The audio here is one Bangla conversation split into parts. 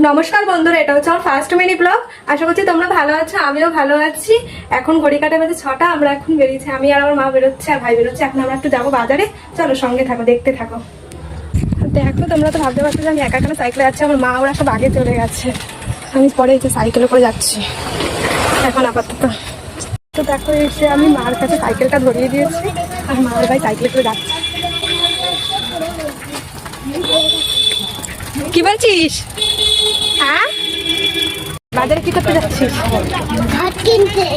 নমস্কার বন্ধুরা, এটা হচ্ছে আমার ফার্স্ট মিনি ব্লগ। আশা করছি তোমরা ভালো আছো, আমিও ভালো আছি। এখন ঘড়ি কাটা বাজে 6টা, আমরা এখন বেরিয়েছি, আমি আর আমার মা বেরোচ্ছে আর ভাই বেরোচ্ছে। এখন আমরা একটু যাবো বাজারে, চলো সঙ্গে থাকো, দেখতে থাকো। দেখো, তোমরা তো ভাবতে পারছো যে আমি একা একা সাইকেলে যাচ্ছি, আমার মা ওরা সব আগে চলে গেছে, আমি পরে এই যে সাইকেলে করে যাচ্ছি এখন আপাতত। তো দেখো, এসে আমি মার কাছে সাইকেলটা ধরিয়ে দিয়েছি আর মা আর ভাই সাইকেলে করে যাচ্ছে। কি বলছিস? হ্যাঁ, বাজারে কি করতে যাচ্ছিস? ভাত কিনতে।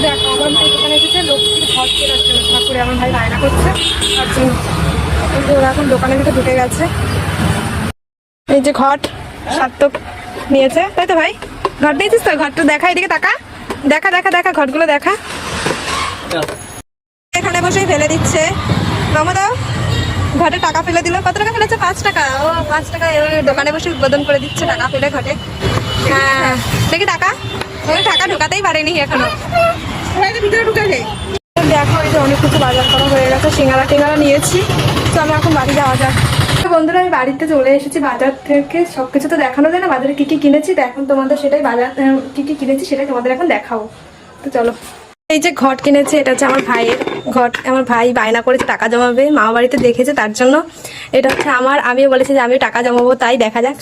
দেখো, আমার ভাই দোকানে এসেছে লক্ষ্মীর ঘর কেনার জন্য, ঠাকুরে আমার ভাই বায়না করছে তার জন্য। কিন্তু ওরা এখন দোকানের ভিতরে ঢুকে গেছে। এই যে ঘট সার্থক নিয়েছে, তাই তো ভাই? ঘর দিয়েছিস তো? ঘরটা দেখা, এদিকে তাকা, দেখা দেখা দেখা ঘরগুলো দেখা। এখানে বসেই ফেলে দিচ্ছে। মামা দাও, ঘটে টাকা ফেলে দিল। কত টাকা ফেলেছে? 5 টাকা। ও 5 টাকা দোকানে বসে উদ্বোধন করে দিচ্ছে টাকা ফেলে ঘটে। হ্যাঁ, দেখি টাকা। ওই টাকা ঢোকাতেই পারেনি এখনো, ভিতরে ঢুকে যায়। দেখো, এই যে অনেক কিছু বাজার করা হয়ে গেছে, সিঙ্গারা টিঙ্গারা নিয়েছি। তো আমি এখন বাড়ি যাওয়া যাক। বন্ধুরা, আমি বাড়িতে চলে এসেছি বাজার থেকে। সবকিছু তো দেখানো যায় না, বাজারে কি কি কিনেছি। তো এখন তোমাদের সেটাই, বাজার কি কি কিনেছি সেটাই তোমাদের এখন দেখাবো। তো চলো। এই যে ঘট কিনেছে, এটা হচ্ছে আমার ভাইয়ের ঘট। আমার ভাই বায়না করেছে টাকা জমাবে, মামা বাড়িতে দেখেছে তার জন্য। এটা হচ্ছে আমার, আমিও বলেছি যে আমিও টাকা জমাবো, তাই দেখা যাক।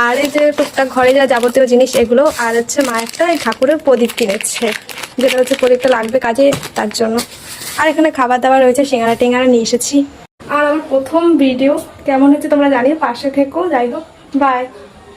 আর এই যে টুকটাক ঘরে যা যাবতীয় জিনিস এগুলো। আর হচ্ছে মা একটা এই ঠাকুরের প্রদীপ কিনেছে, যেটা হচ্ছে প্রদীপটা লাগবে কাজে, তার জন্য। আর এখানে খাবার দাবার রয়েছে, সিঙ্গারা টিঙ্গারা নিয়ে এসেছি। আর আমার প্রথম ভিডিও কেমন হচ্ছে তোমরা জানিও, পাশে থেকো। যাই হোক, বাই।